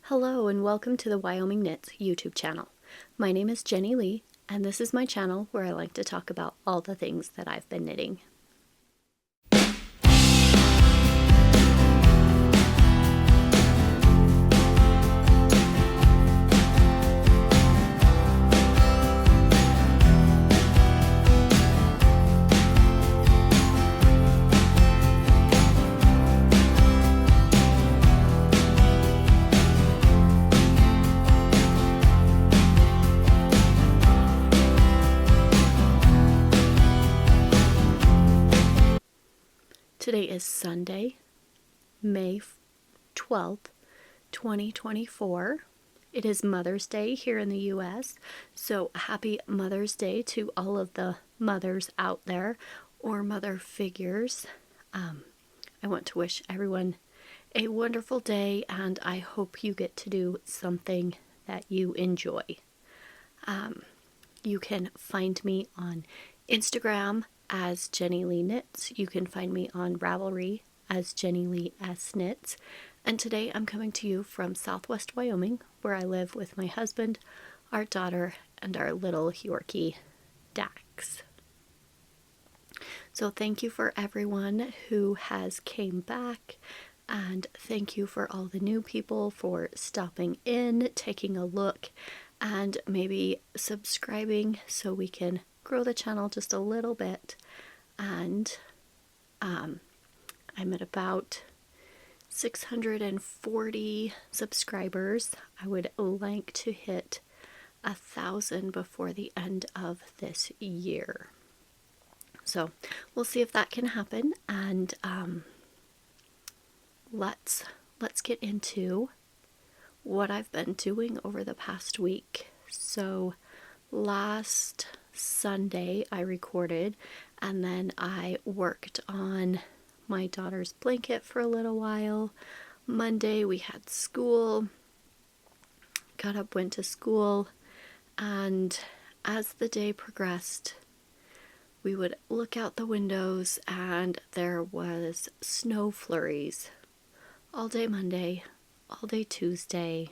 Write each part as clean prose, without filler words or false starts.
Hello and welcome to the Wyoming Knits YouTube channel. My name is Jenny Lee and this is my channel where I like to talk about all the things that I've been knitting. Today is Sunday, May 12th, 2024. It is Mother's Day here in the US, so happy Mother's Day to all of the mothers out there or mother figures. I want to wish everyone a wonderful day and I hope you get to do something that you enjoy. You can find me on Instagram as Jenny Lee Knits. You can find me on Ravelry as Jenny Lee S Knits. And today I'm coming to you from Southwest Wyoming, where I live with my husband, our daughter, and our little Yorkie, Dax. So thank you for everyone who has came back, and thank you for all the new people for stopping in, taking a look, and maybe subscribing so we can grow the channel just a little bit. And I'm at about 640 subscribers. I would like to hit 1,000 before the end of this year. So we'll see if that can happen. And let's get into what I've been doing over the past week. So last Sunday I recorded, and then I worked on my daughter's blanket for a little while. Monday we had school, got up, went to school, and as the day progressed, we would look out the windows and there was snow flurries all day Monday, all day Tuesday.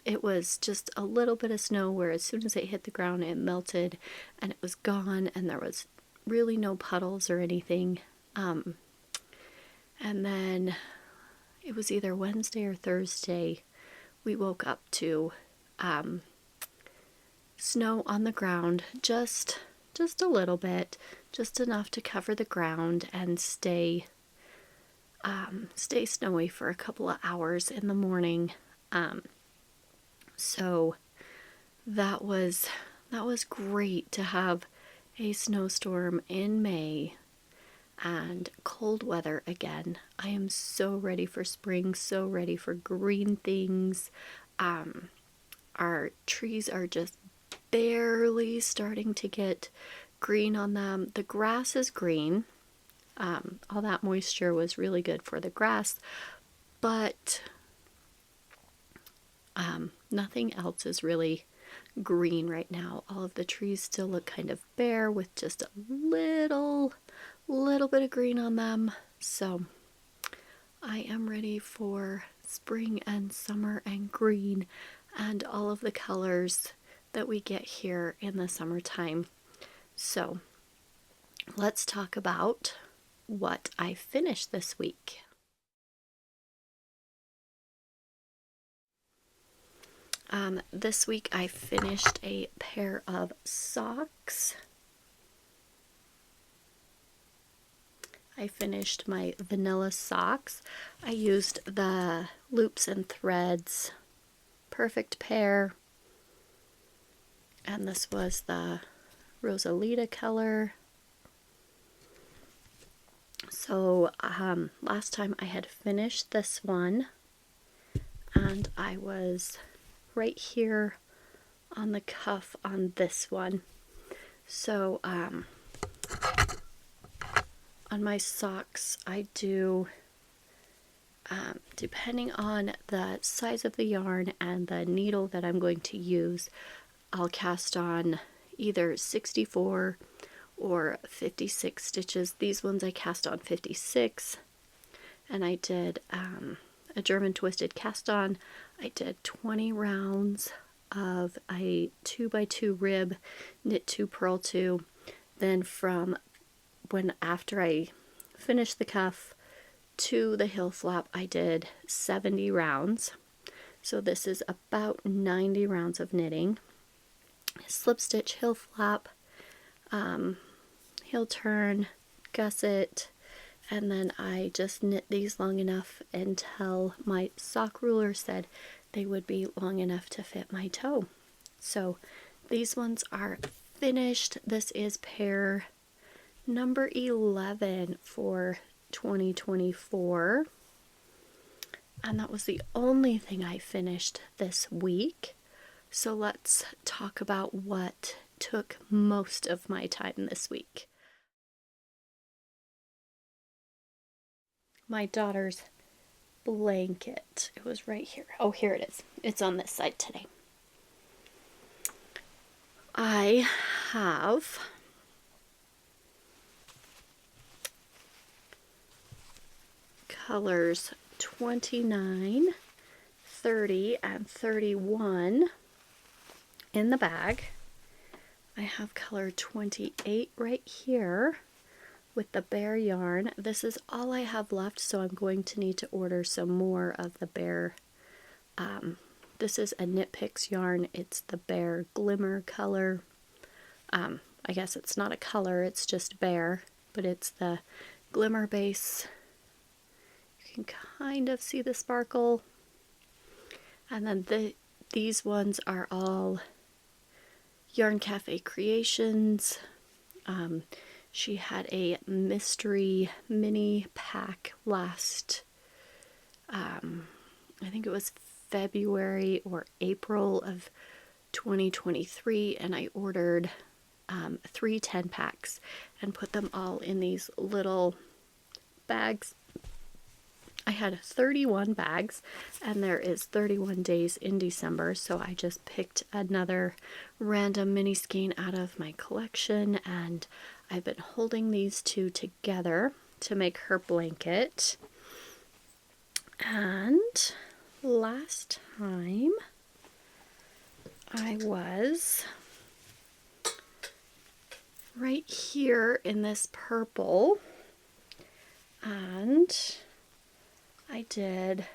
It was just a little bit of snow where as soon as it hit the ground it melted and it was gone, and there was really no puddles or anything. And then it was either Wednesday or Thursday we woke up to snow on the ground, just a little bit, just enough to cover the ground and stay snowy for a couple of hours in the morning. So that was great to have a snowstorm in May and cold weather again. I am so ready for spring, so ready for green things. Our trees are just barely starting to get green on them. The grass is green. All that moisture was really good for the grass, but nothing else is really green right now. All of the trees still look kind of bare with just a little bit of green on them. So I am ready for spring and summer and green and all of the colors that we get here in the summertime. So let's talk about what I finished this week. This week I finished a pair of socks. I finished my vanilla socks. I used the loops and threads, perfect pair. And this was the Rosalita color. So last time I had finished this one and I was right here on the cuff on this one. So on my socks I do, depending on the size of the yarn and the needle that I'm going to use, I'll cast on either 64 or 56 stitches. These ones I cast on 56, and I did a German twisted cast on. I did 20 rounds of a 2x2 rib, knit 2, purl 2. Then from after I finished the cuff to the heel flap, I did 70 rounds. So this is about 90 rounds of knitting. Slip stitch, heel flap, heel turn, gusset, and then I just knit these long enough until my sock ruler said they would be long enough to fit my toe. So these ones are finished. This is pair number 11 for 2024. And that was the only thing I finished this week. So let's talk about what took most of my time this week. My daughter's blanket. It was right here. Oh, here it is. It's on this side today. I have colors 29, 30, and 31 in the bag. I have color 28 right here with the bear yarn. This is all I have left, so I'm going to need to order some more of the bear. This is a Knit Picks yarn. It's the bear Glimmer color. I guess it's not a color, it's just bear, but it's the Glimmer base. You can kind of see the sparkle. And then these ones are all Yarn Cafe Creations. She had a mystery mini pack last, I think it was February or April of 2023, and I ordered 3 10-packs and put them all in these little bags. I had 31 bags, and there is 31 days in December, so I just picked another random mini skein out of my collection, and I've been holding these two together to make her blanket. And last time I was right here in this purple, and I did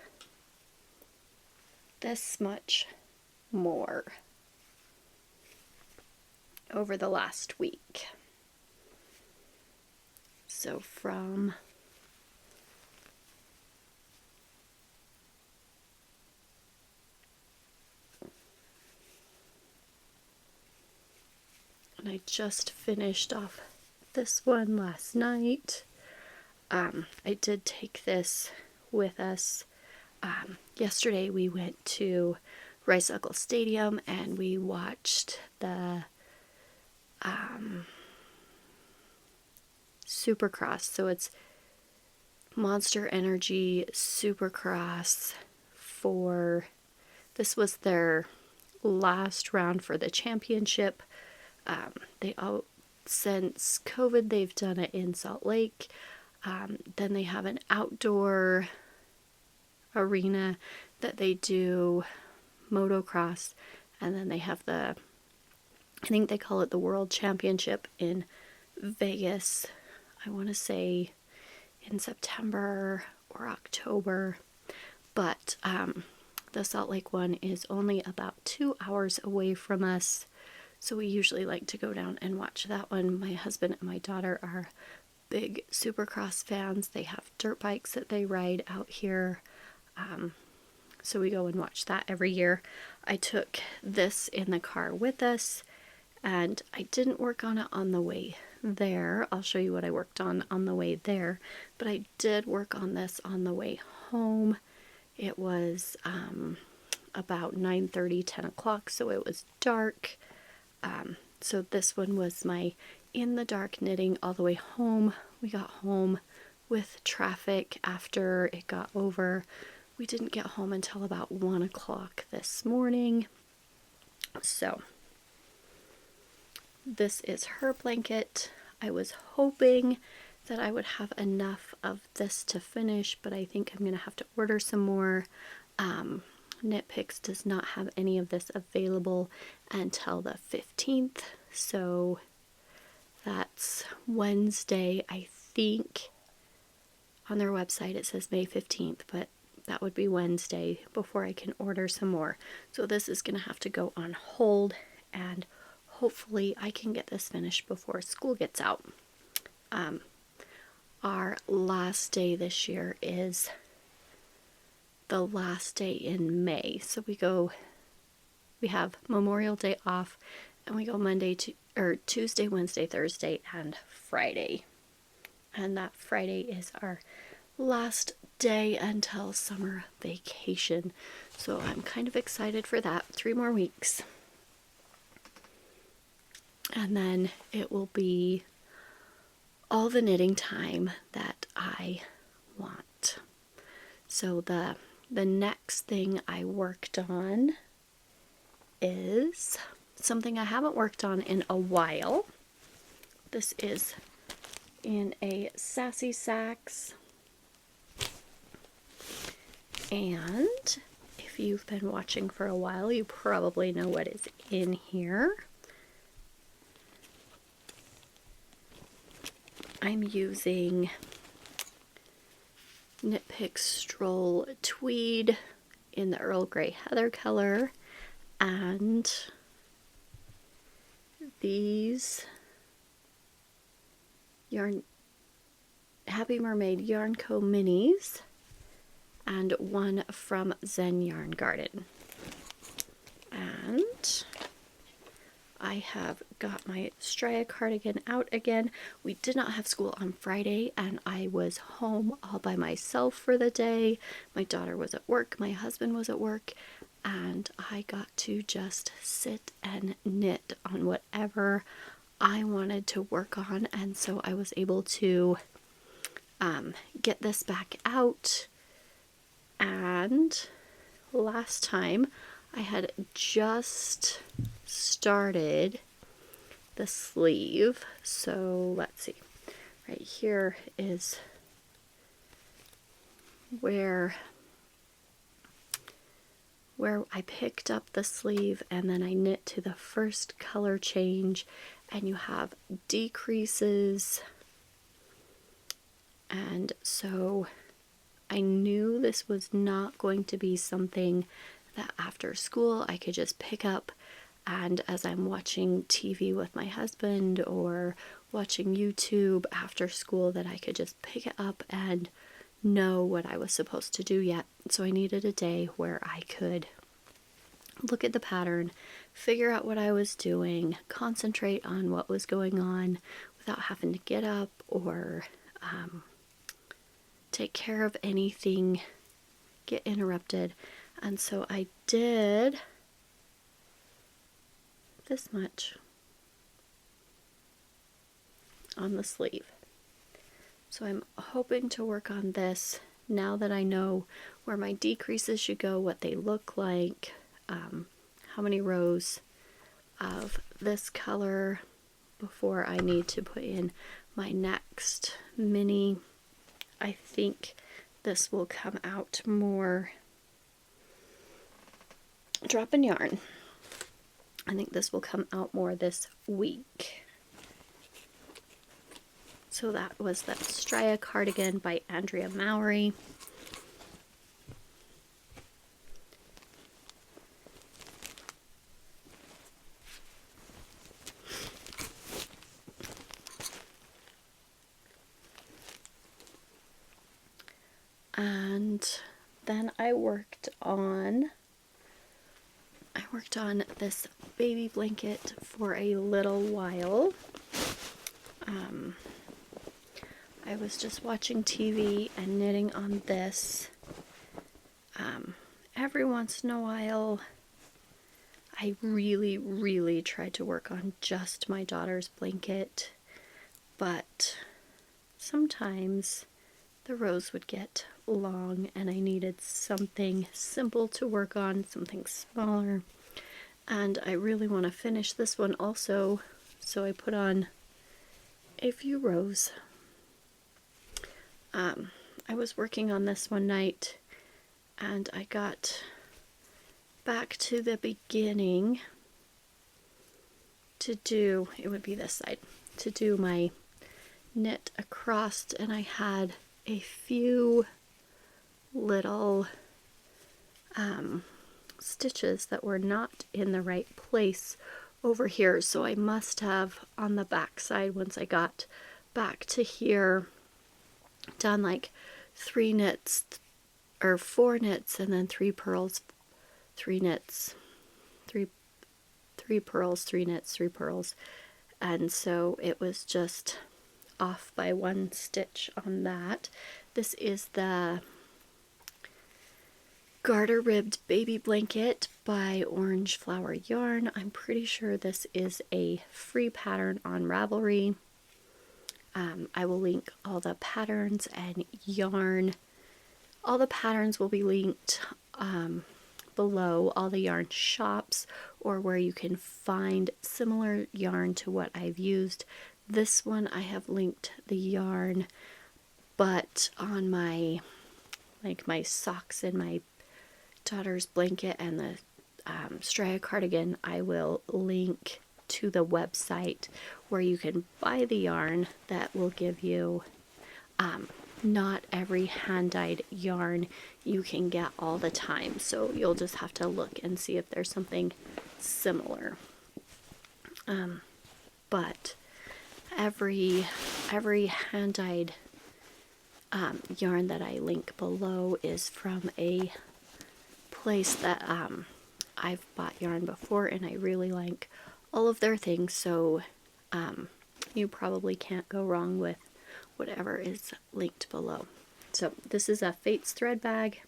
this much more over the last week. So from and I just finished off this one last night. I did take this with us. Yesterday we went to Redsldycreats Stadium and we watched the Supercross. So it's Monster Energy Supercross this was their last round for the championship. Since COVID, they've done it in Salt Lake. Then they have an outdoor arena that they do motocross, and then they have I think they call it the World Championship in Vegas. I want to say in September or October, but the Salt Lake one is only about 2 hours away from us, so we usually like to go down and watch that one. My husband and my daughter are big Supercross fans. They have dirt bikes that they ride out here, so we go and watch that every year. I took this in the car with us, and I didn't work on it on the way there. I'll show you what I worked on the way there, but I did work on this on the way home. It was about 9:30, 10 o'clock, so it was dark. So this one was my in the dark knitting all the way home. We got home with traffic after it got over. We didn't get home until about 1 o'clock this morning. So this is her blanket. I was hoping that I would have enough of this to finish, but I think I'm going to have to order some more. Knit Picks does not have any of this available until the 15th, so that's Wednesday. I think on their website it says May 15th, but that would be Wednesday before I can order some more. So this is going to have to go on hold, and hopefully I can get this finished before school gets out. Our last day this year is the last day in May. So we have Memorial Day off, and we go Tuesday, Wednesday, Thursday, and Friday. And that Friday is our last day until summer vacation. So I'm kind of excited for that. 3 more weeks. And then it will be all the knitting time that I want. So the next thing I worked on is something I haven't worked on in a while. This is in a Sassy Sacks. And if you've been watching for a while, you probably know what is in here. I'm using Knit Picks Stroll Tweed in the Earl Grey Heather color, and these Happy Mermaid Yarn Co. minis, and one from Zen Yarn Garden. And I have got my Stria cardigan out again. We did not have school on Friday, and I was home all by myself for the day. My daughter was at work, my husband was at work, and I got to just sit and knit on whatever I wanted to work on. And so I was able to get this back out. And last time I had just started the sleeve. So let's see. Right here is where I picked up the sleeve, and then I knit to the first color change, and you have decreases. And so I knew this was not going to be something that after school I could just pick up, and as I'm watching TV with my husband or watching YouTube after school, that I could just pick it up and know what I was supposed to do yet. So I needed a day where I could look at the pattern, figure out what I was doing, concentrate on what was going on without having to get up or take care of anything, get interrupted. And so I did this much on the sleeve. So I'm hoping to work on this now that I know where my decreases should go, what they look like, how many rows of this color before I need to put in my next mini. I think this will come out more drop and yarn. I think this will come out more this week. So that was the Stria cardigan by Andrea Mowry. And then I worked on this baby blanket for a little while. I was just watching TV and knitting on this. Every once in a while, I really tried to work on just my daughter's blanket, but sometimes the rows would get long and I needed something simple to work on, something smaller. And I really want to finish this one also, so I put on a few rows. I was working on this one night and I got back to the beginning to do, it would be this side, to do my knit across, and I had a few little stitches that were not in the right place over here, so I must have on the back side, once I got back to here, done like 3 knits or 4 knits and then 3 purls, 3 knits, 3 purls, 3 knits, 3 purls, and so it was just off by 1 stitch on that. This is the Garter Ribbed Baby Blanket by Orange Flower Yarn. I'm pretty sure this is a free pattern on Ravelry. I will link all the patterns and yarn. All the patterns will be linked below, all the yarn shops, or where you can find similar yarn to what I've used. This one I have linked the yarn, but on my, like my socks and my daughter's blanket and the Stria cardigan, I will link to the website where you can buy the yarn that will give you not every hand-dyed yarn you can get all the time, so you'll just have to look and see if there's something similar. But every hand-dyed yarn that I link below is from a place that I've bought yarn before and I really like all of their things, so you probably can't go wrong with whatever is linked below. So this is a Fates thread bag.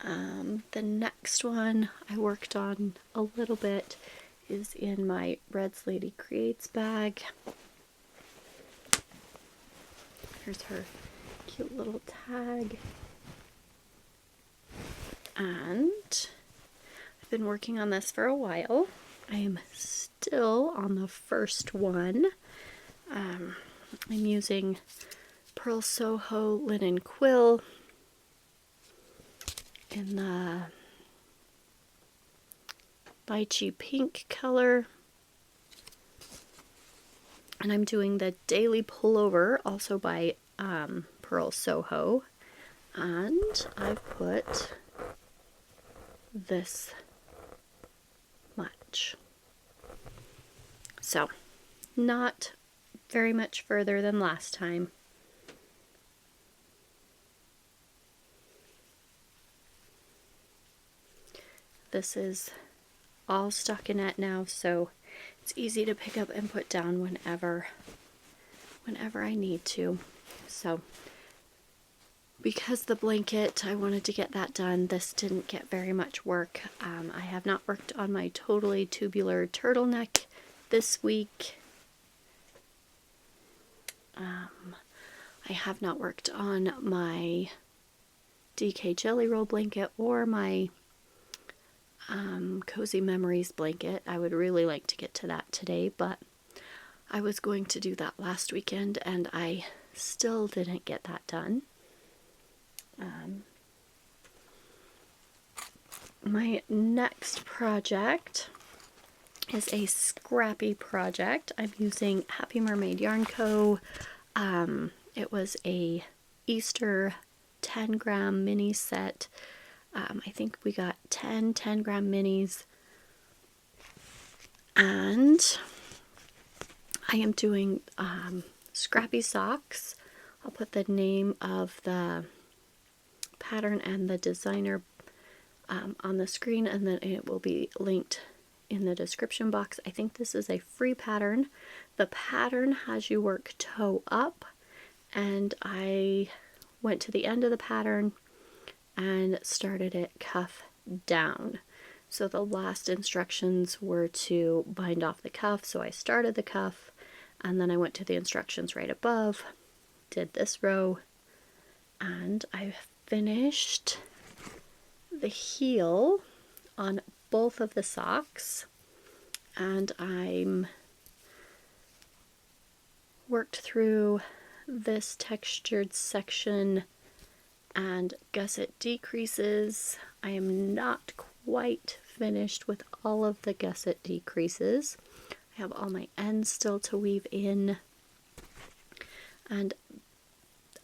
The next one I worked on a little bit is in my Redsldycreats bag. Here's her cute little tag. And I've been working on this for a while. I am still on the first one. I'm using Purl Soho linen quill in the Lychee pink color. And I'm doing the daily pullover, also by Purl Soho. And I've put this much. So, not very much further than last time. This is all stockinette now, so it's easy to pick up and put down whenever I need to. So, because the blanket, I wanted to get that done. This didn't get very much work. I have not worked on my totally tubular turtleneck this week. I have not worked on my DK Jelly Roll blanket or my Cozy Memories blanket. I would really like to get to that today, but I was going to do that last weekend and I still didn't get that done. My next project is a Scrappy project. I'm using Happy Mermaid Yarn Co. It was a Easter 10-gram mini set. I think we got 10 10-gram minis. And I am doing Scrappy socks. I'll put the name of the pattern and the designer on the screen, and then it will be linked in the description box. I think this is a free pattern. The pattern has you work toe up, and I went to the end of the pattern and started it cuff down. So the last instructions were to bind off the cuff, so I started the cuff and then I went to the instructions right above, did this row, and I finished the heel on both of the socks, and I'm worked through this textured section and gusset decreases. I am not quite finished with all of the gusset decreases. I have all my ends still to weave in. And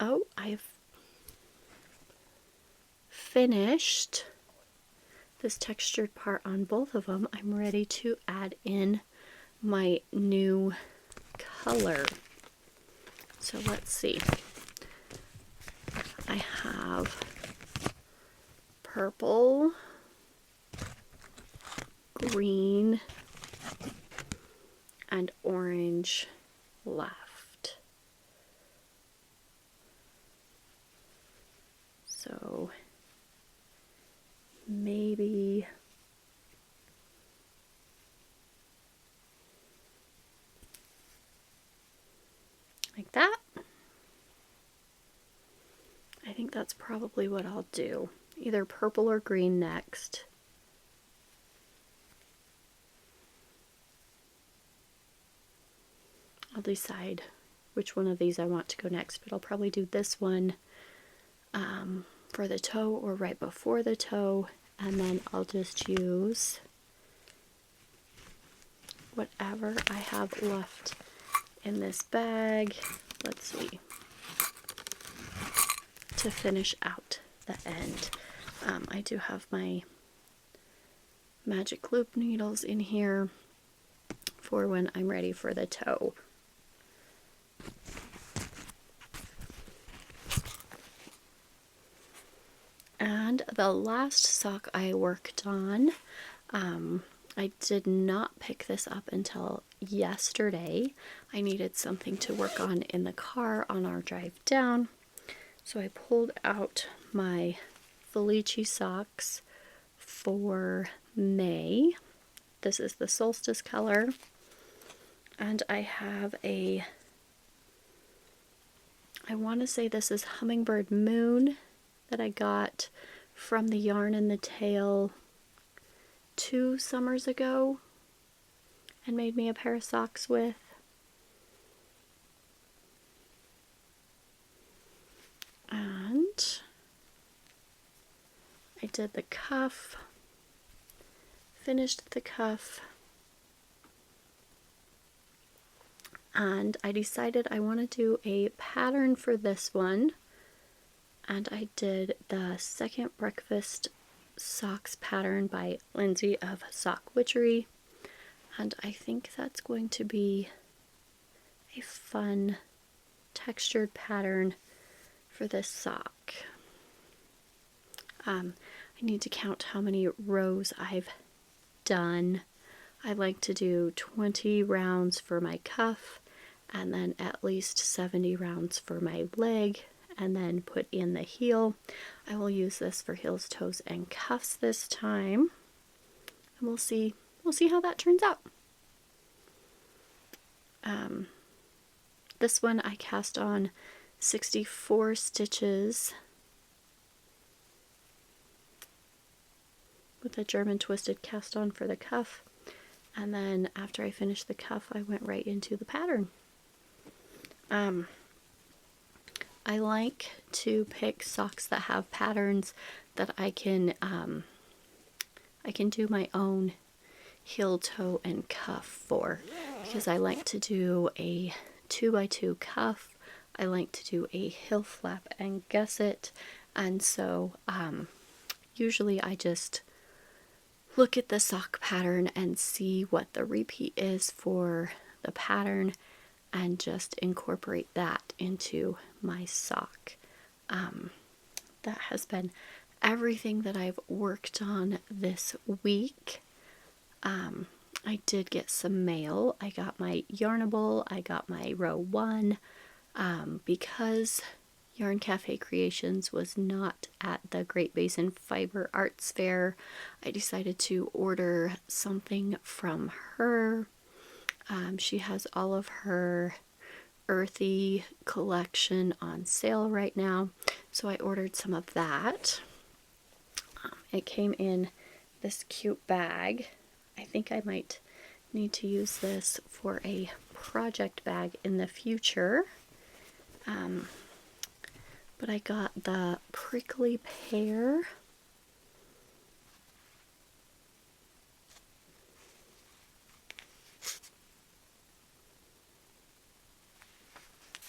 oh, I've finished this textured part on both of them. I'm ready to add in my new color. So let's see. I have purple, green, and orange left. So maybe like that. I think that's probably what I'll do. Either purple or green next. I'll decide which one of these I want to go next, but I'll probably do this one for the toe or right before the toe, and then I'll just use whatever I have left in this bag. Let's see. To finish out the end. I do have my magic loop needles in here for when I'm ready for the toe. And the last sock I worked on, I did not pick this up until yesterday. I needed something to work on in the car on our drive down. So I pulled out my Felici socks for May. This is the solstice color. And I have I want to say this is Hummingbird Moon that I got from the Yarn and the Tail 2 summers ago and made me a pair of socks with. And I did the cuff, finished the cuff, and I decided I want to do a pattern for this one, and I did the Second Breakfast Socks pattern by Lindsay of Sock Witchery, and I think that's going to be a fun textured pattern for this sock. I need to count how many rows I've done. I like to do 20 rounds for my cuff and then at least 70 rounds for my leg and then put in the heel. I will use this for heels, toes, and cuffs this time. And we'll see how that turns out. This one I cast on 64 stitches with a German twisted cast on for the cuff, and then after I finished the cuff I went right into the pattern. I like to pick socks that have patterns that I can do my own heel, toe, and cuff for, because I like to do a 2x2 cuff. I like to do a heel flap and gusset, and so usually I just look at the sock pattern and see what the repeat is for the pattern and just incorporate that into my sock. That has been everything that I've worked on this week. I did get some mail. I got my Yarnable, I got my row 1. Because Yarn Cafe Creations was not at the Great Basin Fiber Arts Fair, I decided to order something from her. She has all of her earthy collection on sale right now, so I ordered some of that. It came in this cute bag. I think I might need to use this for a project bag in the future. But I got the prickly pear.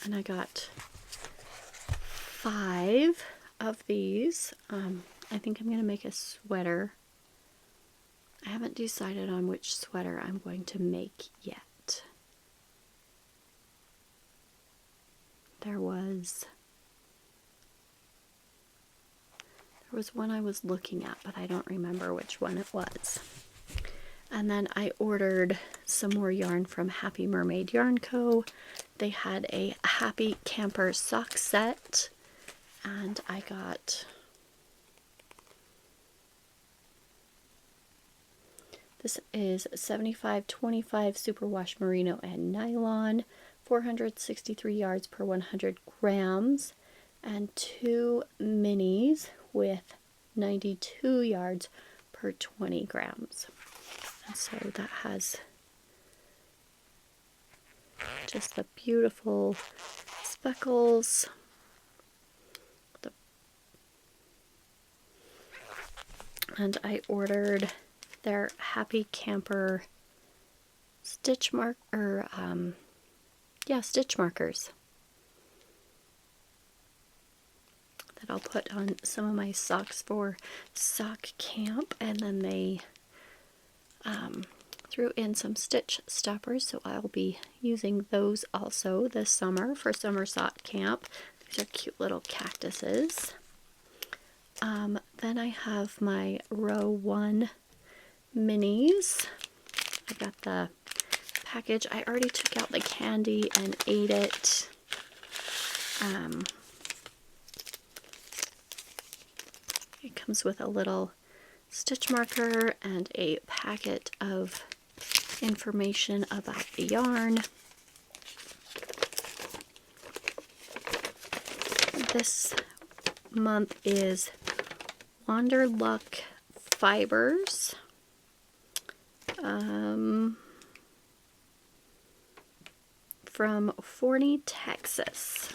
And I got 5 of these. I think I'm going to make a sweater. I haven't decided on which sweater I'm going to make yet. There was one I was looking at, but I don't remember which one it was. And then I ordered some more yarn from Happy Mermaid Yarn Co. They had a Happy Camper sock set, and I got this is 75/25 superwash merino and nylon, 463 yards per 100 grams, and 2 minis with 92 yards per 20 grams. And so that has just the beautiful speckles. And I ordered their Happy Camper stitch stitch markers that I'll put on some of my socks for sock camp. And then they threw in some stitch stoppers, so I'll be using those also this summer for summer sock camp. These are cute little cactuses. Then I have my row 1 minis. I got the package. I already took out the candy and ate it. It comes with a little stitch marker and a packet of information about the yarn. This month is Wanderluck Fibers. From Forney, Texas.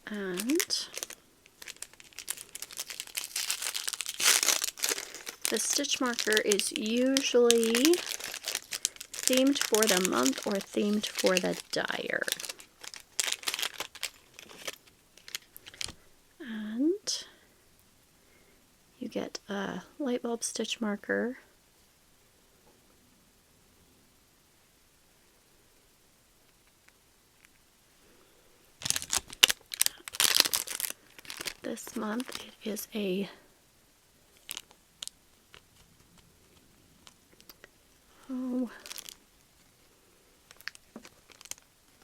And the stitch marker is usually themed for the month or themed for the dyer. And you get a light bulb stitch marker. This month it is a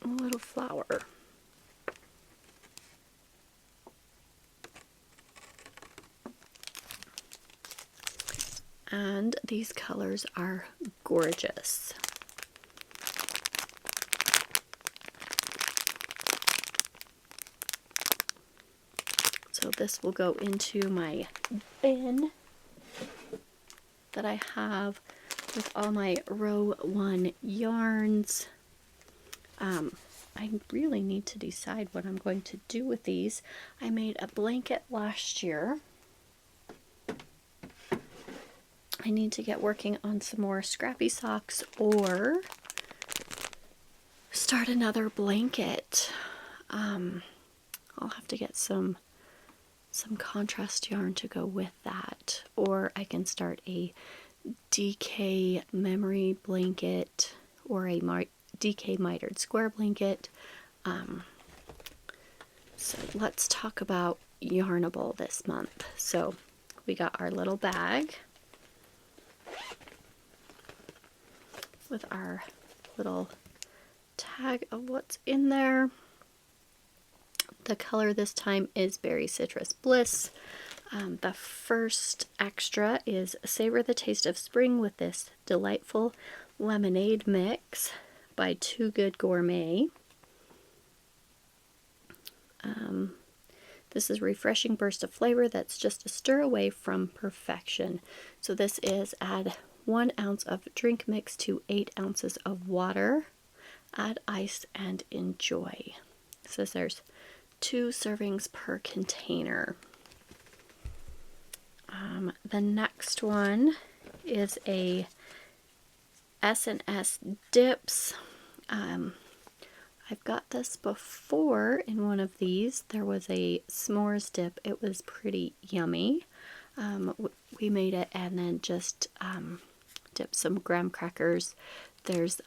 little flower. And these colors are gorgeous. So this will go into my bin that I have with all my row 1 yarns. I really need to decide what I'm going to do with these. I made a blanket last year. I need to get working on some more Scrappy socks or start another blanket. I'll have to get some contrast yarn to go with that, or I can start a DK memory blanket or a DK mitered square blanket. So let's talk about Yarnable this month. So we got our little bag with our little tag of what's in there. The color this time is Berry Citrus Bliss. The first extra is Savor the Taste of Spring with this delightful lemonade mix by Too Good Gourmet. This is refreshing burst of flavor that's just a stir away from perfection. So this is add 1 ounce of drink mix to 8 ounces of water. Add ice and enjoy. It says there's 2 servings per container. The next one is a S&S dips. I've got this before in one of these. There was a s'mores dip. It was pretty yummy. We made it and then just dipped some graham crackers. There's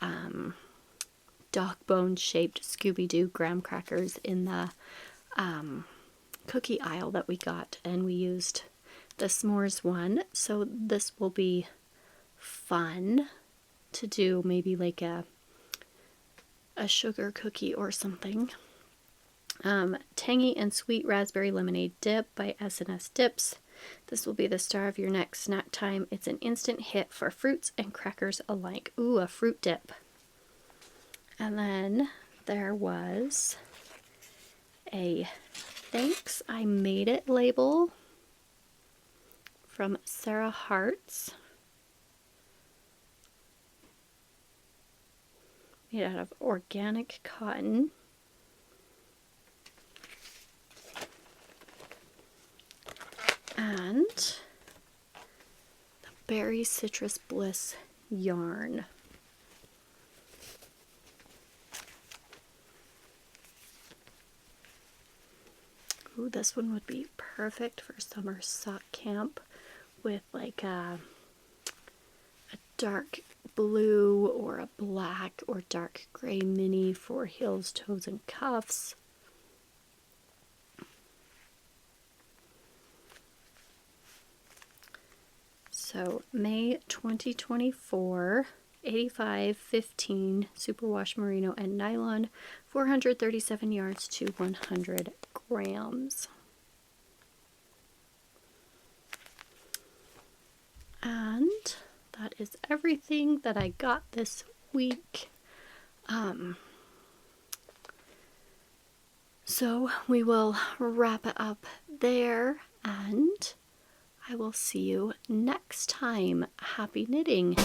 dog bone shaped Scooby-Doo graham crackers in the cookie aisle that we got, and we used the s'mores one. So this will be fun to do, maybe like a sugar cookie or something. Tangy and sweet raspberry lemonade dip by S&S Dips. This will be the star of your next snack time. It's an instant hit for fruits and crackers alike. Ooh, a fruit dip. And then there was a Thanks I Made It label from Sarah Hart's. Made out of organic cotton. And the Berry Citrus Bliss yarn. Ooh, this one would be perfect for summer sock camp with like a dark blue or a black or dark gray mini for heels, toes, and cuffs. So May 2024, 85-15 superwash merino and nylon, 437 yards to 100 grams. And that is everything that I got this week. So we will wrap it up there, and I will see you next time. Happy knitting!